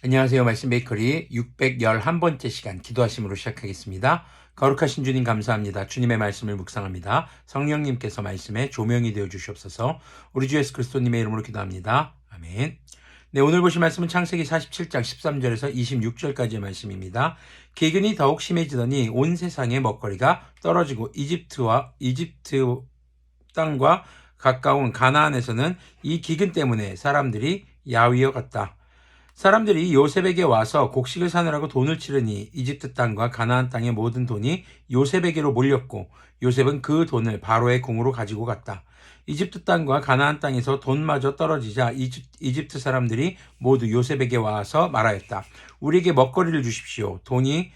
안녕하세요. 말씀 베이커리 611번째 시간 기도하심으로 시작하겠습니다. 거룩하신 주님 감사합니다. 주님의 말씀을 묵상합니다. 성령님께서 말씀에 조명이 되어 주시옵소서. 우리 주 예수 그리스도님의 이름으로 기도합니다. 아멘. 네, 오늘 보실 말씀은 창세기 47장 13절에서 26절까지의 말씀입니다. 기근이 더욱 심해지더니 온 세상의 먹거리가 떨어지고 이집트 땅과 가까운 가나안에서는 이 기근 때문에 사람들이 야위어 갔다. 사람들이 요셉에게 와서 곡식을 사느라고 돈을 치르니 이집트 땅과 가나안 땅의 모든 돈이 요셉에게로 몰렸고 요셉은 그 돈을 바로의 궁으로 가지고 갔다. 이집트 땅과 가나안 땅에서 돈마저 떨어지자 이집트 사람들이 모두 요셉에게 와서 말하였다. 우리에게 먹거리를 주십시오. 돈이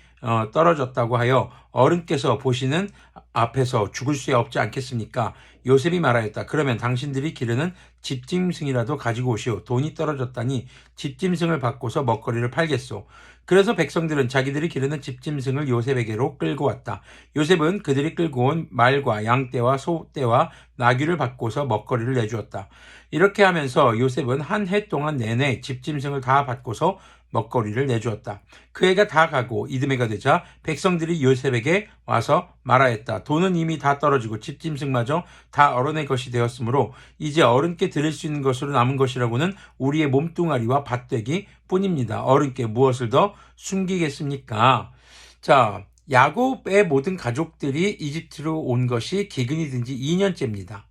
떨어졌다고 하여 어른께서 보시는 앞에서 죽을 수 없지 않겠습니까? 요셉이 말하였다. 그러면 당신들이 기르는 집짐승이라도 가지고 오시오. 돈이 떨어졌다니 집짐승을 바꿔서 먹거리를 팔겠소. 그래서 백성들은 자기들이 기르는 집짐승을 요셉에게로 끌고 왔다. 요셉은 그들이 끌고 온 말과 양떼와 소떼와 나귀를 바꿔서 먹거리를 내주었다. 이렇게 하면서 요셉은 한 해 동안 내내 집짐승을 다 바꿔서 먹거리를 내주었다. 그 해가 다 가고 이듬해가 되자 백성들이 요셉에게 와서 말하였다. 돈은 이미 다 떨어지고 집짐승마저 다 어른의 것이 되었으므로 이제 어른께 드릴 수 있는 것으로 남은 것이라고는 우리의 몸뚱아리와 밭되기 뿐입니다. 어른께 무엇을 더 숨기겠습니까? 자, 야곱의 모든 가족들이 이집트로 온 것이 기근이 든 지 2년째입니다.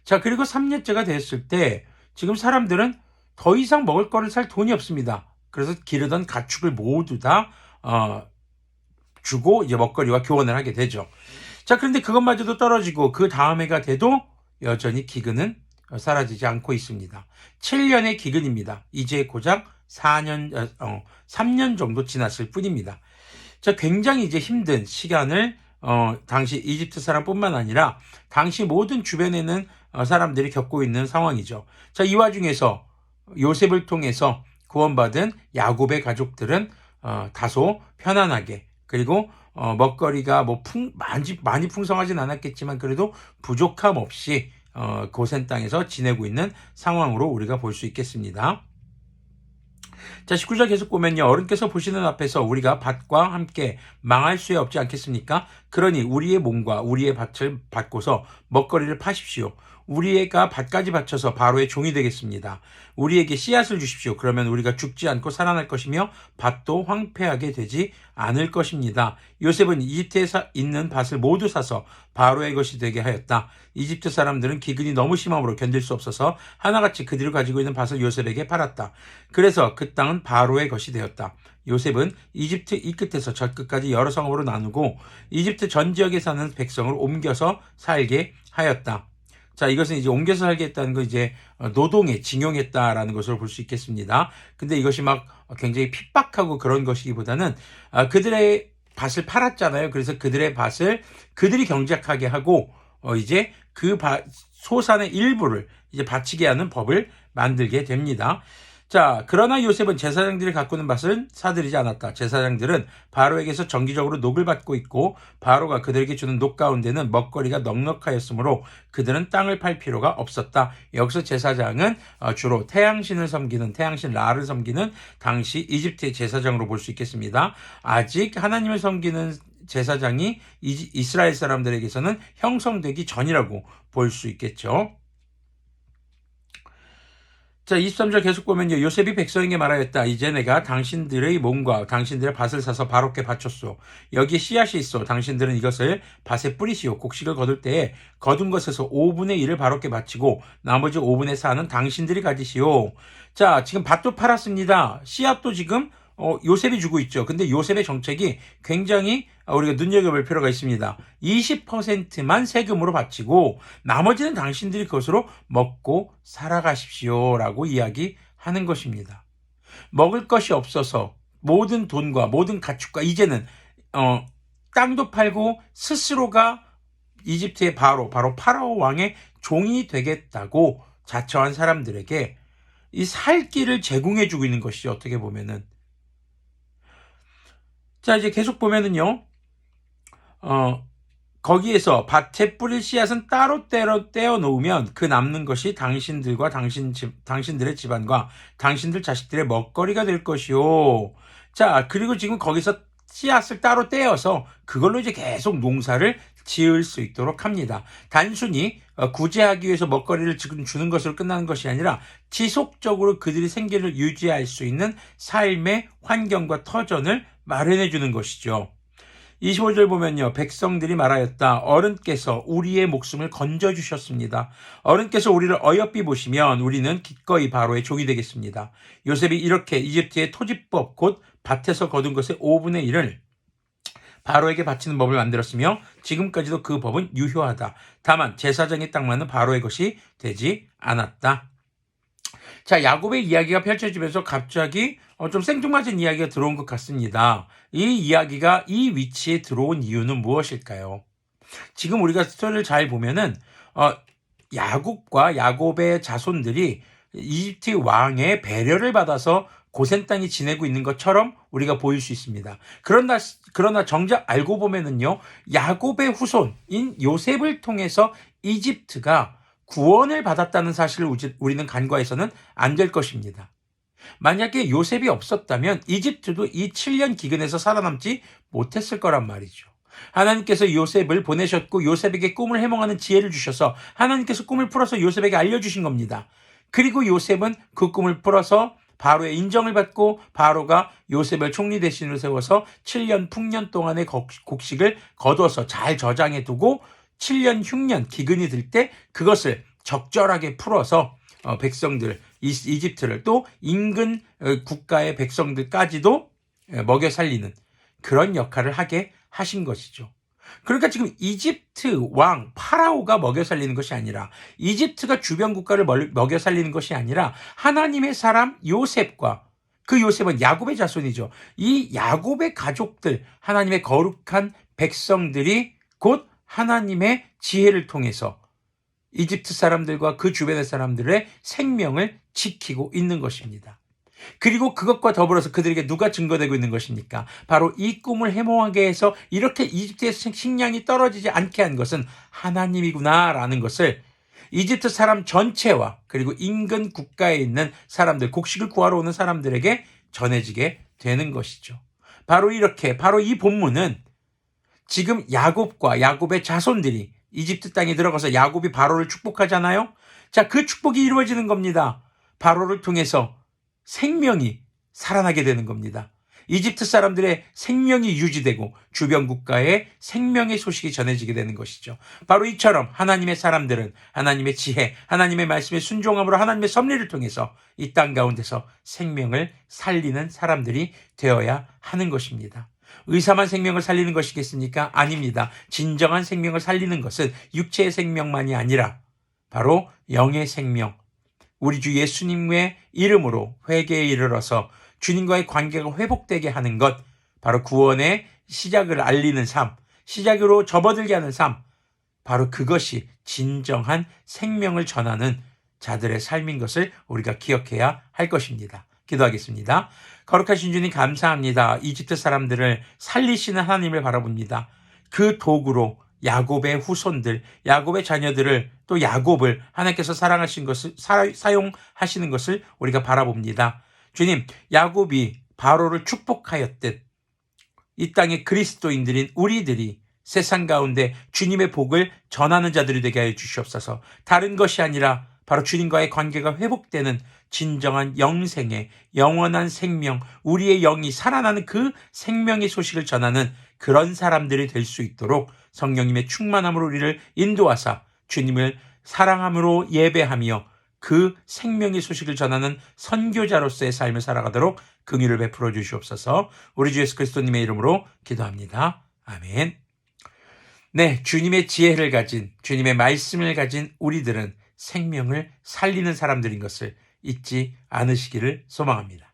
자, 그리고 3년째가 됐을 때 지금 사람들은 더 이상 먹을 거를 살 돈이 없습니다. 그래서 기르던 가축을 모두 다 주고 이제 먹거리와 교환을 하게 되죠. 자, 그런데 그것마저도 떨어지고 그 다음 해가 돼도 여전히 기근은 사라지지 않고 있습니다. 7년의 기근입니다. 이제 고작 3년 정도 지났을 뿐입니다. 자, 굉장히 이제 힘든 시간을 당시 이집트 사람뿐만 아니라 당시 모든 주변에는 사람들이 겪고 있는 상황이죠. 자, 이 와중에서 요셉을 통해서 구원받은 야곱의 가족들은 다소 편안하게 그리고 먹거리가 많이 풍성하진 않았겠지만 그래도 부족함 없이 고센 땅에서 지내고 있는 상황으로 우리가 볼 수 있겠습니다. 자, 19절 계속 보면요. 어른께서 보시는 앞에서 우리가 밭과 함께 망할 수 없지 않겠습니까? 그러니 우리의 몸과 우리의 밭을 바꿔서 먹거리를 파십시오. 우리가 밭까지 바쳐서 바로의 종이 되겠습니다. 우리에게 씨앗을 주십시오. 그러면 우리가 죽지 않고 살아날 것이며 밭도 황폐하게 되지 않을 것입니다. 요셉은 이집트에 있는 밭을 모두 사서 바로의 것이 되게 하였다. 이집트 사람들은 기근이 너무 심함으로 견딜 수 없어서 하나같이 그들이 가지고 있는 밭을 요셉에게 팔았다. 그래서 그 땅은 바로의 것이 되었다. 요셉은 이집트 이 끝에서 저 끝까지 여러 성읍으로 나누고 이집트 전 지역에 사는 백성을 옮겨서 살게 하였다. 자, 이것은 이제 옮겨서 살게 했다는 건 이제 노동에 징용했다라는 것으로 볼 수 있겠습니다. 근데 이것이 막 굉장히 핍박하고 그런 것이기보다는 그들의 밭을 팔았잖아요. 그래서 그들의 밭을 그들이 경작하게 하고 이제 그 소산의 일부를 이제 바치게 하는 법을 만들게 됩니다. 자, 그러나 요셉은 제사장들이 가꾸는 밭을 사들이지 않았다. 제사장들은 바로에게서 정기적으로 녹을 받고 있고 바로가 그들에게 주는 녹 가운데는 먹거리가 넉넉하였으므로 그들은 땅을 팔 필요가 없었다. 여기서 제사장은 주로 태양신 라를 섬기는 당시 이집트의 제사장으로 볼 수 있겠습니다. 아직 하나님을 섬기는 제사장이 이스라엘 사람들에게서는 형성되기 전이라고 볼 수 있겠죠. 자, 23절 계속 보면요. 요셉이 백성에게 말하였다. 이제 내가 당신들의 몸과 당신들의 밭을 사서 바로께 바쳤소. 여기에 씨앗이 있어. 당신들은 이것을 밭에 뿌리시오. 곡식을 거둘 때에 거둔 것에서 5분의 1을 바로께 바치고 나머지 5분의 4는 당신들이 가지시오. 자, 지금 밭도 팔았습니다. 씨앗도 지금 요셉이 주고 있죠. 근데 요셉의 정책이 굉장히 우리가 눈여겨볼 필요가 있습니다. 20%만 세금으로 바치고 나머지는 당신들이 그것으로 먹고 살아가십시오라고 이야기하는 것입니다. 먹을 것이 없어서 모든 돈과 모든 가축과 이제는 땅도 팔고 스스로가 이집트의 바로 파라오 왕의 종이 되겠다고 자처한 사람들에게 이 살 길을 제공해주고 있는 것이 어떻게 보면은 자, 이제 계속 보면은요, 거기에서 밭에 뿌릴 씨앗은 따로 떼어 놓으면 그 남는 것이 당신들과 당신들의 집안과 당신들 자식들의 먹거리가 될 것이요. 자, 그리고 지금 거기서 씨앗을 따로 떼어서 그걸로 이제 계속 농사를 지을 수 있도록 합니다. 단순히 구제하기 위해서 먹거리를 지금 주는 것으로 끝나는 것이 아니라 지속적으로 그들이 생계를 유지할 수 있는 삶의 환경과 터전을 마련해 주는 것이죠. 25절 보면요. 백성들이 말하였다. 어른께서 우리의 목숨을 건져주셨습니다. 어른께서 우리를 어여삐 보시면 우리는 기꺼이 바로의 종이 되겠습니다. 요셉이 이렇게 이집트의 토지법 곧 밭에서 거둔 것의 5분의 1을 바로에게 바치는 법을 만들었으며 지금까지도 그 법은 유효하다. 다만 제사장의 땅만은 바로의 것이 되지 않았다. 자, 야곱의 이야기가 펼쳐지면서 갑자기 좀 생뚱맞은 이야기가 들어온 것 같습니다. 이 이야기가 이 위치에 들어온 이유는 무엇일까요? 지금 우리가 스토리를 잘 보면은 야곱과 야곱의 자손들이 이집트 왕의 배려를 받아서 고센 땅에 지내고 있는 것처럼 우리가 보일 수 있습니다. 그러나 정작 알고 보면은요, 야곱의 후손인 요셉을 통해서 이집트가 구원을 받았다는 사실을 우리는 간과해서는 안 될 것입니다. 만약에 요셉이 없었다면 이집트도 이 7년 기근에서 살아남지 못했을 거란 말이죠. 하나님께서 요셉을 보내셨고 요셉에게 꿈을 해몽하는 지혜를 주셔서 하나님께서 꿈을 풀어서 요셉에게 알려주신 겁니다. 그리고 요셉은 그 꿈을 풀어서 바로의 인정을 받고 바로가 요셉을 총리 대신으로 세워서 7년 풍년 동안의 곡식을 거둬서 잘 저장해 두고 7년 흉년 기근이 들 때 그것을 적절하게 풀어서 백성들 이집트를 또 인근 국가의 백성들까지도 먹여 살리는 그런 역할을 하게 하신 것이죠. 그러니까 지금 이집트 왕 파라오가 먹여 살리는 것이 아니라 이집트가 주변 국가를 먹여 살리는 것이 아니라 하나님의 사람 요셉과 그 요셉은 야곱의 자손이죠. 이 야곱의 가족들, 하나님의 거룩한 백성들이 곧 하나님의 지혜를 통해서 이집트 사람들과 그 주변의 사람들의 생명을 지키고 있는 것입니다. 그리고 그것과 더불어서 그들에게 누가 증거되고 있는 것입니까? 바로 이 꿈을 해몽하게 해서 이렇게 이집트의 식량이 떨어지지 않게 한 것은 하나님이구나라는 것을 이집트 사람 전체와 그리고 인근 국가에 있는 사람들, 곡식을 구하러 오는 사람들에게 전해지게 되는 것이죠. 바로 이 본문은 지금 야곱과 야곱의 자손들이 이집트 땅에 들어가서 야곱이 바로를 축복하잖아요. 자, 그 축복이 이루어지는 겁니다. 바로를 통해서 생명이 살아나게 되는 겁니다. 이집트 사람들의 생명이 유지되고 주변 국가의 생명의 소식이 전해지게 되는 것이죠. 바로 이처럼 하나님의 사람들은 하나님의 지혜, 하나님의 말씀에 순종함으로 하나님의 섭리를 통해서 이 땅 가운데서 생명을 살리는 사람들이 되어야 하는 것입니다. 의사만 생명을 살리는 것이겠습니까? 아닙니다. 진정한 생명을 살리는 것은 육체의 생명만이 아니라 바로 영의 생명, 우리 주 예수님의 이름으로 회개에 이르러서 주님과의 관계가 회복되게 하는 것, 바로 구원의 시작을 알리는 삶, 시작으로 접어들게 하는 삶, 바로 그것이 진정한 생명을 전하는 자들의 삶인 것을 우리가 기억해야 할 것입니다. 기도하겠습니다. 거룩하신 주님 감사합니다. 이집트 사람들을 살리시는 하나님을 바라봅니다. 그 도구로 야곱의 후손들, 야곱의 자녀들을 또 야곱을 하나님께서 사랑하신 것을 사용하시는 것을 우리가 바라봅니다. 주님, 야곱이 바로를 축복하였듯 이 땅의 그리스도인들인 우리들이 세상 가운데 주님의 복을 전하는 자들이 되게 하여 주시옵소서. 다른 것이 아니라 바로 주님과의 관계가 회복되는 진정한 영생의 영원한 생명, 우리의 영이 살아나는 그 생명의 소식을 전하는 그런 사람들이 될 수 있도록 성령님의 충만함으로 우리를 인도하사 주님을 사랑함으로 예배하며 그 생명의 소식을 전하는 선교자로서의 삶을 살아가도록 긍휼을 베풀어 주시옵소서. 우리 주 예수 그리스도님의 이름으로 기도합니다. 아멘. 네, 주님의 지혜를 가진, 주님의 말씀을 가진 우리들은 생명을 살리는 사람들인 것을 잊지 않으시기를 소망합니다.